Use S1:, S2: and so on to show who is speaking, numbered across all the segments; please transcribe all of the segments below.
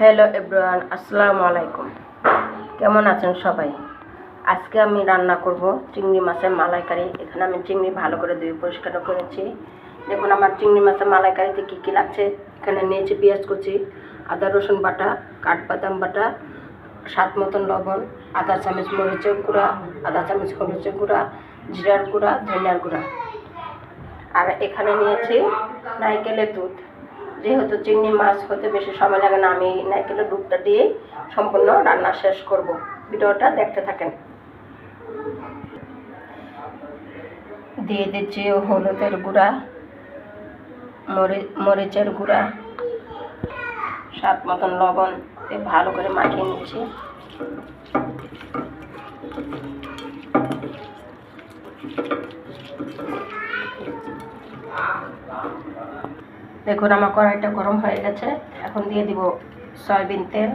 S1: Hello everyone, আসসালামু আলাইকুম। কেমন আছেন সবাই? আজকে আমি রান্না করব চিংড়ি মাছের মালাইকারি। এখানে আমি চিংড়ি ভালো করে ধুয়ে পরিষ্কার করেছি। দেখুন আমার চিংড়ি মাছের মালাইকারিতে কী কী লাগছে। এখানে নিয়েছি পেঁয়াজ কুচি, আদা রসুন বাটা, কাঠবাদাম বাটা, স্বাদ মতন লবণ, আধা চামচ মরিচের গুঁড়া, আধা চামচ হলুদের গুঁড়া, জিরার গুঁড়া, ধনিয়ার গুঁড়া। আর এখানে নিয়েছি নারকেলের দুধ। যেহেতু চিংড়ি মাছ হতে বেশি সময় লাগে না, আমি নারকেলের দুধটা দিয়ে সম্পূর্ণ রান্না শেষ করব। ভিডিওটা দেখতে থাকেন। দিয়ে দিচ্ছি হলুদের গুঁড়া, মরিচের গুঁড়া, স্বাদ মতন লবণ দিয়ে ভালো করে মাখিয়ে নিচ্ছি। দেখুন আমার কড়াইটা গরম হয়ে গেছে। এখন দিয়ে দিব সয়াবিন তেল,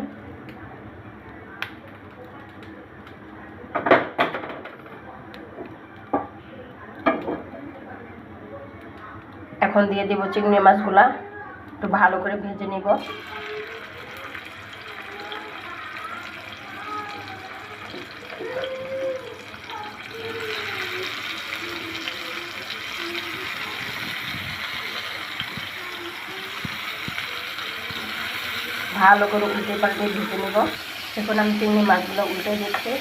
S1: এখন দিয়ে দিব চিংড়ি মাছগুলা, একটু ভালো করে ভেজে নিব। ভালো করে উল্টে পাল্টে ভেজে নেব। এখন আমি চিংড়ি মাছগুলো উল্টে দিচ্ছি।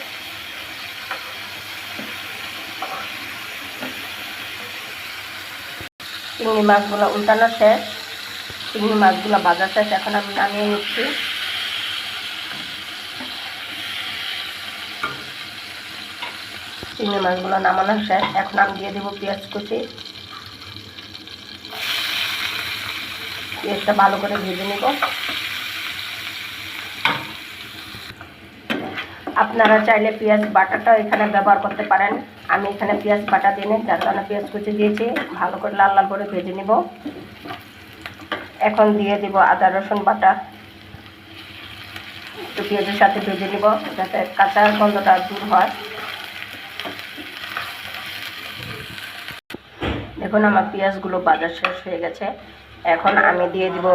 S1: চিংড়ি মাছগুলো উল্টানো শেষ, চিংড়ি মাছগুলো ভাজা শেষ। এখন আমি নামিয়ে নিচ্ছি। চিংড়ি মাছগুলো নামানো শেষ। এখন আমি দিয়ে দেবো পেঁয়াজ কুচি। পেঁয়াজটা ভালো করে ভেজে নেব। আপনারা চাইলে পেঁয়াজ বাটাটাও এখানে ব্যবহার করতে পারেন। আমি এখানে পেঁয়াজ বাটা দিয়ে নিই, যার কারণে পেঁয়াজ কুচি দিয়েছি। ভালো করে লাল লাল করে ভেজে নেব। এখন দিয়ে দিব আদা রসুন বাটা, একটু পেঁয়াজের সাথে ভেজে নেব যাতে কাঁচা গন্ধটা দূর হয়। দেখুন আমার পেঁয়াজগুলো ভাজা শেষ হয়ে গেছে। এখন আমি দিয়ে দিব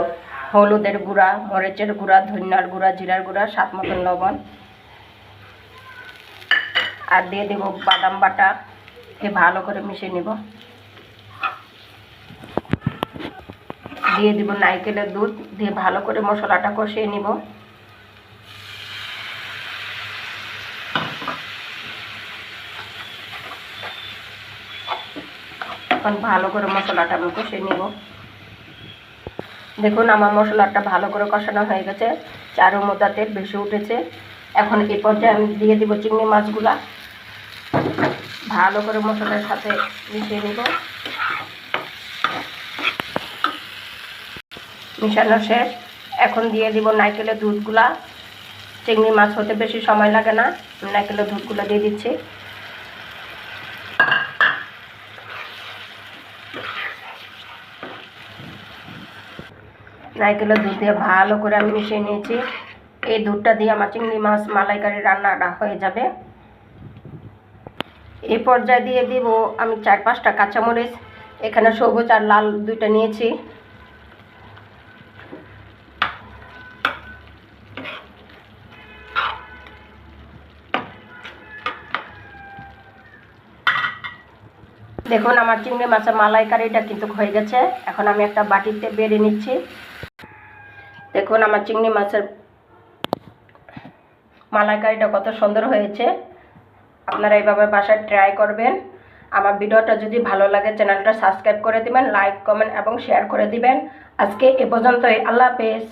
S1: হলুদের গুঁড়া, মরিচের গুঁড়া, ধনিয়ার গুঁড়া, জিরার গুঁড়া, স্বাদ মতন লবণ, আর দিয়ে দেব বাদাম বাটা। ভালো করে মিশিয়ে নেব। দিয়ে দিব নারকেলের দুধ, দিয়ে ভালো করে মশলাটা কষিয়ে নিব। এখন ভালো করে মশলাটা আমি কষিয়ে নিব। দেখুন আমার মশলাটা ভালো করে কষানো হয়ে গেছে, চারু মধ্যে তেল বেশি উঠেছে। এখন এই পর্যায়ে আমি দিয়ে দিব চিংড়ি মাছগুলা, ভালো করে মশলার সাথে মিশিয়ে নিব। মিশানো শেষ। এখন দিয়ে দিব নারকেলের দুধগুলা। চিংড়ি মাছ হতে বেশি সময় লাগে না, নারকেলের দুধগুলো দিয়ে দিচ্ছি। নারকেলের দুধ দিয়ে ভালো করে আমি মিশিয়ে নিয়েছি। এই দুধটা দিয়ে আমার চিংড়ি মাছ মালাইকারি রান্নাটা হয়ে যাবে। এই পর্যায়ে দিয়ে দিব আমি 4-5টা কাঁচামরিচ, এখানে সবুজ আর লাল দুইটা নিয়েছি। দেখুন আমার চিংড়ি মাছের মালাইকারিটা কিন্তু হয়ে গেছে। এখন আমি একটা বাটিতে বেড়ে নিচ্ছি। দেখুন আমার চিংড়ি মাছের মালাইকারিটা কত সুন্দর হয়েছে। আপনারা এইভাবে বাসায় ট্রাই করবেন। আমার ভিডিওটা যদি ভালো লাগে চ্যানেলটা সাবস্ক্রাইব করে দিবেন, লাইক কমেন্ট এবং শেয়ার করে দিবেন। আজকে এ পর্যন্তই। আল্লাহ হাফেজ।